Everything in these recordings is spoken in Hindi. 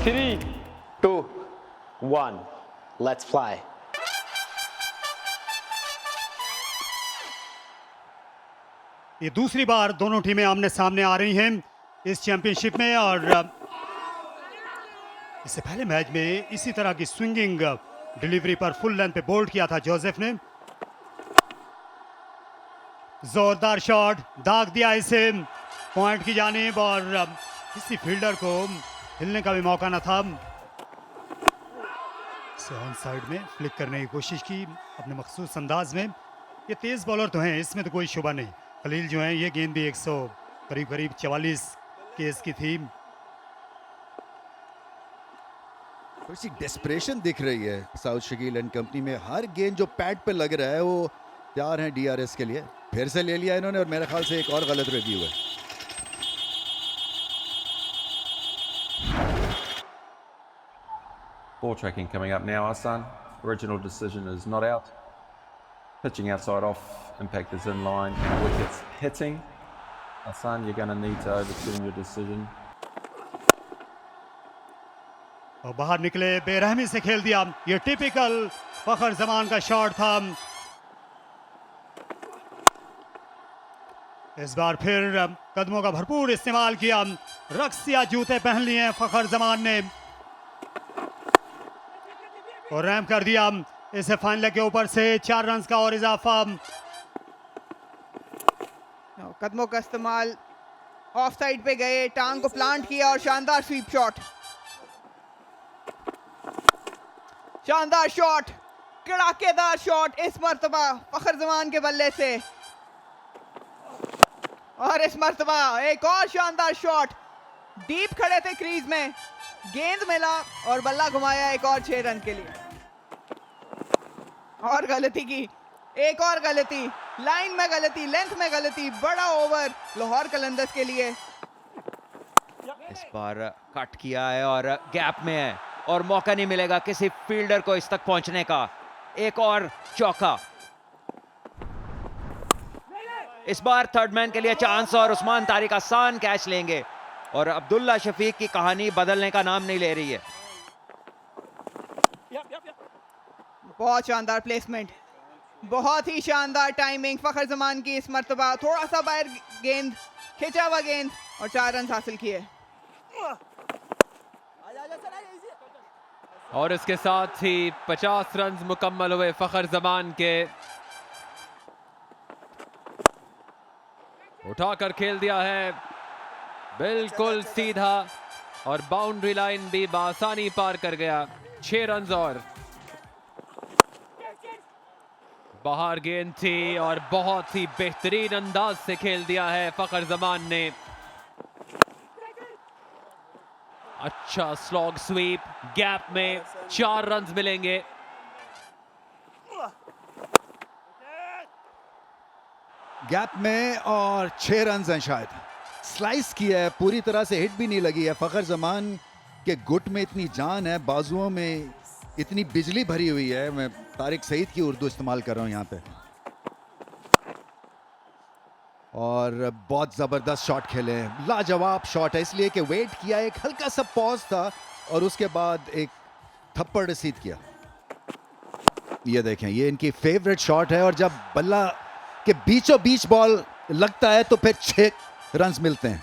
3, 2, 1. Let's fly. ये दूसरी बार दोनों टीमें आमने सामने आ रही हैं इस चैंपियनशिप में, और इससे पहले मैच में इसी तरह की स्विंगिंग डिलीवरी पर फुल लेंथ पे बोल्ड किया था जोसेफ ने। जोरदार शॉट, दाग दिया इसे पॉइंट की जानिब, और किसी फील्डर को हिलने का भी मौका न था। इसे ऑन साइड में फ्लिक करने की कोशिश की अपने मखसूस अंदाज में। ये तेज बॉलर तो हैं, इसमें तो कोई शुबा नहीं। खलील जो हैं, ये गेंद भी 100 करीब 44 केस की थी। थोड़ी सी डेस्परेशन दिख रही है साउथ शकील एंड कंपनी में। हर गेंद जो पैड पे लग रहा है वो तैयार है डीआरएस के लिए। फिर से ले लिया इन्होंने, और मेरे ख्याल से एक और गलत रिव्यू है। Ball tracking coming up now, Hassan. Original decision is not out. Pitching outside off, impact is in line, and wickets hitting. Hassan, you're going to need to overturn your decision. और बाहर निकले, बेरहमी से खेल दिया। ये टिपिकल फखर जमान का शॉट था। इस बार फिर कदमों का भरपूर इस्तेमाल किया। रक्सिया जूते पहन लिए हैं फखर जमान ने, और रैम्प कर दिया इसे फाइन लेग के ऊपर से। 4 रन का और इजाफा। कदमों का इस्तेमाल, ऑफ साइड पे गए, टांग को प्लांट किया और शानदार स्वीप शॉट। शानदार शॉट, कड़ाकेदार शॉट इस मर्तबा फखर जमान के बल्ले से, और इस मर्तबा एक और शानदार शॉट। डीप खड़े थे क्रीज में, गेंद मिला और बल्ला घुमाया एक और 6 रन के लिए। और गलती की, एक और गलती, लाइन में गलती, लेंथ में गलती। बड़ा ओवर लाहौर कलंदर्स के लिए। इस बार कट किया है और गैप में है, और मौका नहीं मिलेगा किसी फील्डर को इस तक पहुंचने का। एक और चौका। इस बार थर्ड मैन के लिए चांस, और उस्मान तारिक आसान कैच लेंगे, और अब्दुल्ला शफीक की कहानी बदलने का नाम नहीं ले रही है। बहुत शानदार प्लेसमेंट, बहुत ही शानदार टाइमिंग फखर जमान की इस मर्तबा। थोड़ा सा बाहर गेंद, खिंचा हुआ गेंद, और 4 रन हासिल किए। और इसके साथ ही 50 रन मुकम्मल हुए फखर जमान के। उठाकर खेल दिया है बिल्कुल सीधा, और बाउंड्री लाइन भी बासानी पार कर गया। 6 रन और बाहर गेंद थी, और बहुत ही बेहतरीन अंदाज से खेल दिया है फखर जमान ने। अच्छा स्लॉग स्वीप, गैप में 4 रन मिलेंगे। गैप में और 6 रन हैं शायद। स्लाइस किया है, पूरी तरह से हिट भी नहीं लगी है। फखर जमान के गुट में इतनी जान है, बाजुओं में इतनी बिजली भरी हुई है। मैं तारिक सईद की उर्दू इस्तेमाल कर रहा हूं यहाँ पे। और बहुत ज़बरदस्त शॉट खेले हैं, लाजवाब शॉट है, इसलिए कि वेट किया, एक हल्का सा पॉज था, और उसके बाद एक थप्पड़ रसीद किया। ये देखें, ये इनकी फेवरेट शॉट है, और जब बल्ला के बीचों बीच बॉल लगता है तो फिर 6 रन मिलते हैं।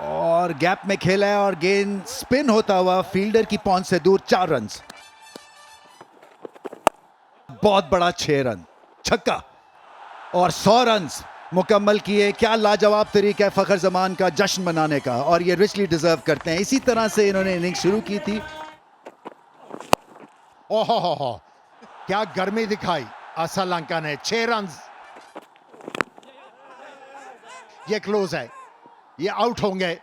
और गैप में खेला है, और गेंद स्पिन होता हुआ फील्डर की पहुंच से दूर। 4 रन, बहुत बड़ा 6 रन छक्का, और 100 रन मुकम्मल किए। क्या लाजवाब तरीका है फखर जमान का जश्न मनाने का, और ये रिचली डिजर्व करते हैं। इसी तरह से इन्होंने इनिंग शुरू की थी। ओहो हो, क्या गर्मी दिखाई असलंका ने। 6 रन, ये क्लोज है, ये आउट होंगे।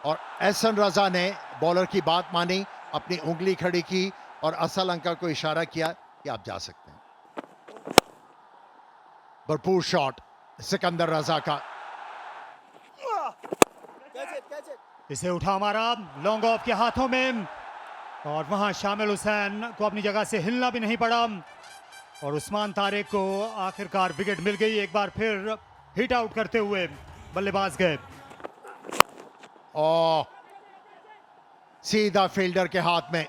और एहसन रजा ने बॉलर की बात मानी, अपनी उंगली खड़ी की, और असलंका को इशारा किया कि आप जा सकते हैं। भरपूर शॉट सिकंदर रजा का। इसे उठा मारा लॉन्ग ऑफ के हाथों में, और वहां शामिल हुसैन को अपनी जगह से हिलना भी नहीं पड़ा, और उस्मान तारिक को आखिरकार विकेट मिल गई। एक बार फिर हिट आउट करते हुए बल्लेबाज गए। ओ सीधा फील्डर के हाथ में।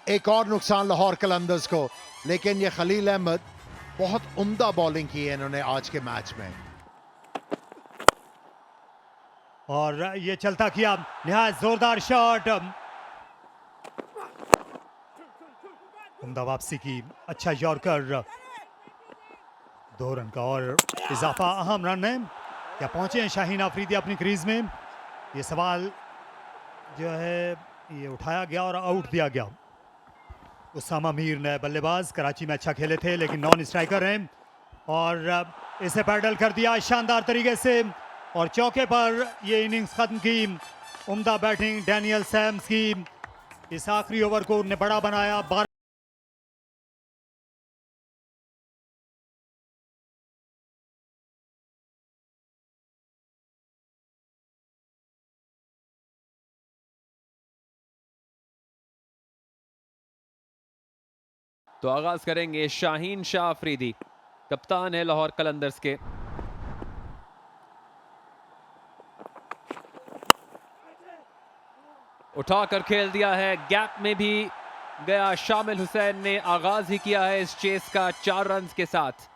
एक और नुकसान लाहौर कलंदर्स को, लेकिन ये खलील अहमद बहुत उम्दा बॉलिंग की है इन्होंने आज के मैच में। और ये चलता किया, निहायत जोरदार शॉट, उम्दा वापसी की, अच्छा यॉर्कर, 2 रन का और इजाफा अहम रन में। क्या पहुंचे हैं शाहीन आफरीदी अपनी क्रीज में? ये सवाल जो है ये उठाया गया और आउट दिया गया। उसामा मीर ने बल्लेबाज कराची में अच्छा खेले थे लेकिन नॉन स्ट्राइकर हैं और इसे पैडल कर दिया शानदार तरीके से और चौके पर ये इनिंग्स खत्म की। उम्दा बैटिंग डैनियल सैम्स की, इस आखिरी ओवर को उन्हें बड़ा बनाया। तो आगाज करेंगे शाहीन शाह अफरीदी, कप्तान है लाहौर कलंदर्स के। उठाकर खेल दिया है, गैप में भी गया। शामिल हुसैन ने आगाज ही किया है इस चेस का 4 रन के साथ।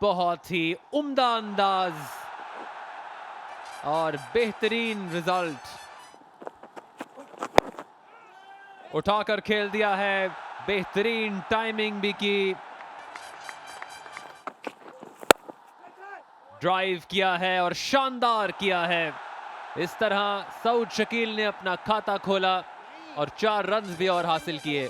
बहुत ही उम्दा अंदाज और बेहतरीन रिजल्ट। उठाकर खेल दिया है, बेहतरीन टाइमिंग भी की, ड्राइव किया है और शानदार किया है। इस तरह सऊद शकील ने अपना खाता खोला और 4 रन भी और हासिल किए।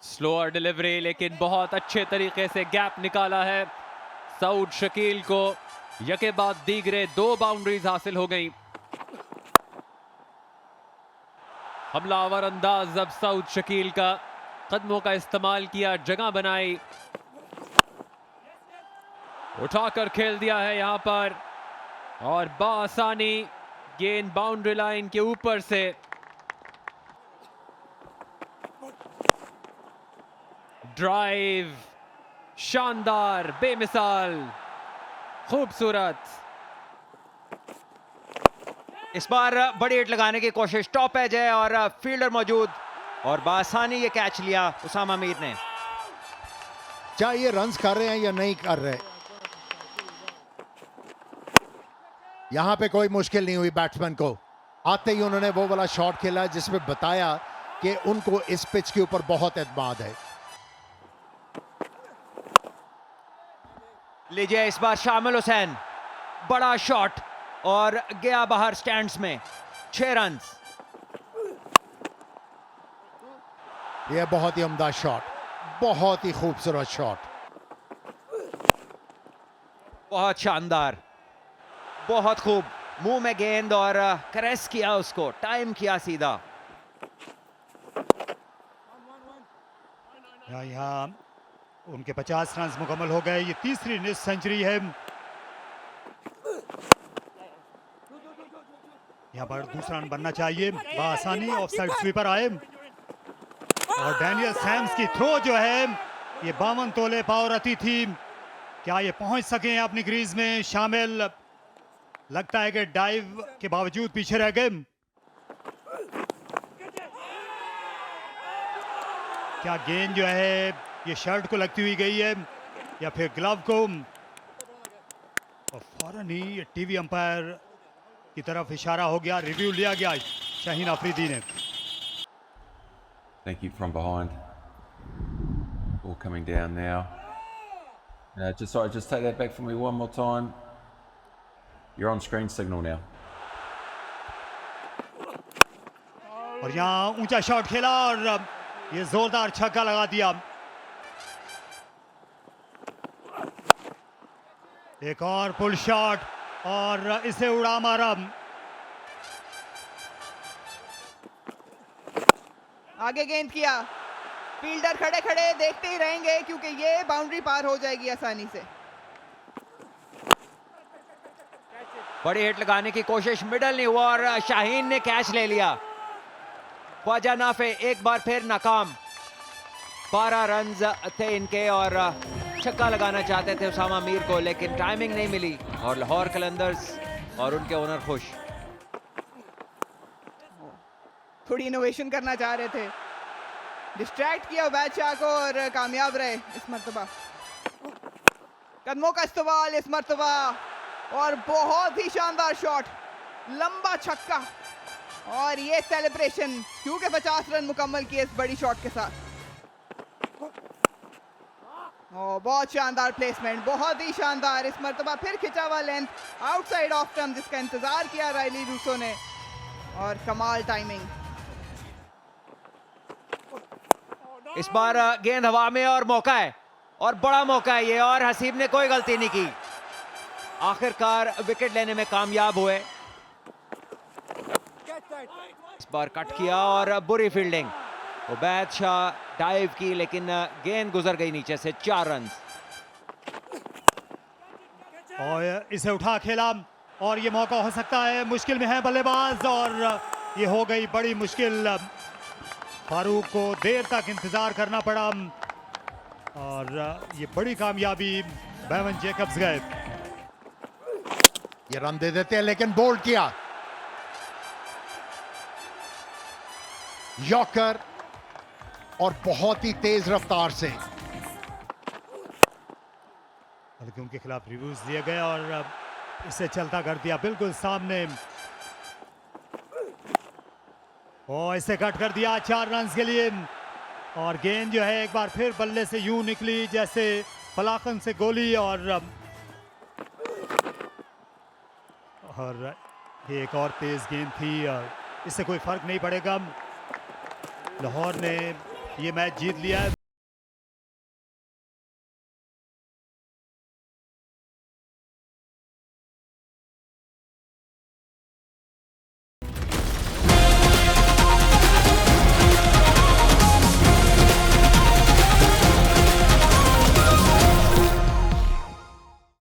स्लोअर डिलीवरी लेकिन बहुत अच्छे तरीके से गैप निकाला है सऊद शकील को। यके बाद दीगरे 2 बाउंड्रीज हासिल हो गई। हमलावर अंदाज अब सऊद शकील का, कदमों का इस्तेमाल किया, जगह बनाई, उठाकर खेल दिया है यहां पर और बासानी गेंद बाउंड्री लाइन के ऊपर से। ड्राइव शानदार, बेमिसाल, खूबसूरत। इस बार बड़ी हिट लगाने की कोशिश, टॉप एज है और फील्डर मौजूद और बासानी ये कैच लिया उसामा मीर ने। चाहे ये रन्स कर रहे हैं या नहीं कर रहे, यहां पे कोई मुश्किल नहीं हुई बैट्समैन को। आते ही उन्होंने वो वाला शॉट खेला जिसमें बताया कि उनको इस पिच के ऊपर बहुत एतमाद है। लीजिए इस बार शामिल हुसैन, बड़ा शॉट और गया बाहर स्टैंड्स में। 6 रन। यह बहुत ही उम्दा शॉट, बहुत ही खूबसूरत शॉट, बहुत शानदार, बहुत खूब। मुंह में गेंद और क्रेस किया उसको, टाइम किया सीधा। यहाँ उनके 50 रन मुकम्मल हो गए। ये तीसरी सेंचुरी है। यहाँ पर दूसरा रन बनना चाहिए। बासानी ऑफसाइड स्वीपर आए और डैनियल सैम्स की थ्रो जो है ये 52 तोले पावरती थी। क्या ये पहुंच सके अपनी क्रीज में? शामिल लगता है कि डाइव के बावजूद पीछे रह गए। क्या गेंद जो है ये शर्ट को लगती हुई गई है या फिर ग्लव को? और फौरन ही टीवी अंपायर की तरफ इशारा हो गया, रिव्यू लिया गया शाहीन आफरीदी ने। Thank you from behind. All coming down now. Just take that back for me one more time. You're on screen signal now. और यहाँ ऊंचा शॉट खेला और ये जोरदार छक्का लगा दिया। एक और पुल शॉट और इसे उड़ा मारा। आगे गेंद किया, फील्डर खड़े खड़े देखते ही रहेंगे क्योंकि ये बाउंड्री पार हो जाएगी आसानी से। बड़ी हिट लगाने की कोशिश, मिडल नहीं हुआ और शाहीन ने कैच ले लिया। ख्वाजा नाफे एक बार फिर नाकाम। 12 रन थे इनके और छक्का लगाना चाहते थे उसामा मीर को, लेकिन टाइमिंग नहीं मिली और लाहौर कलंदर्स और उनके ओनर खुश। थोड़ी इनोवेशन करना चाह रहे थे, डिस्ट्रैक्ट किया बादशाह को और कामयाब रहे इस मर्तबा। कदमों का इस्तेमाल इस मर्तबा और बहुत ही शानदार शॉट, लंबा छक्का और ये सेलिब्रेशन क्योंकि 50 रन मुकम्मल किए इस बड़ी शॉट के साथ। बहुत शानदार प्लेसमेंट, बहुत ही शानदार। इस मर्तबा फिर खिंचा हुआ लेंथ आउटसाइड ऑफ स्टंप जिसका इंतजार किया रायली रूसो ने और कमाल टाइमिंग। इस बार गेंद हवा में और मौका है और बड़ा मौका है ये, और हसीब ने कोई गलती नहीं की, आखिरकार विकेट लेने में कामयाब हुए। इस बार कट किया और बुरी फील्डिंग, उबैद शाह डाइव की लेकिन गेंद गुजर गई नीचे से। 4 रन और इसे उठा खेला और ये मौका हो सकता है। मुश्किल में है बल्लेबाज और ये हो गई बड़ी मुश्किल। फारूक को देर तक इंतजार करना पड़ा और ये बड़ी कामयाबी बेवन जेकब्स गए। ये रन दे देते हैं लेकिन बोल्ड किया यॉर्कर और बहुत ही तेज रफ्तार से। बल्कि उनके खिलाफ रिव्यूज दिए गए और इसे चलता कर दिया बिल्कुल सामने और इसे कट कर दिया 4 रन के लिए। और गेंद जो है एक बार फिर बल्ले से यूं निकली जैसे पलाखन से गोली और ये एक और तेज गेंद थी और इससे कोई फर्क नहीं पड़ेगा। लाहौर ने ये मैच जीत लिया है।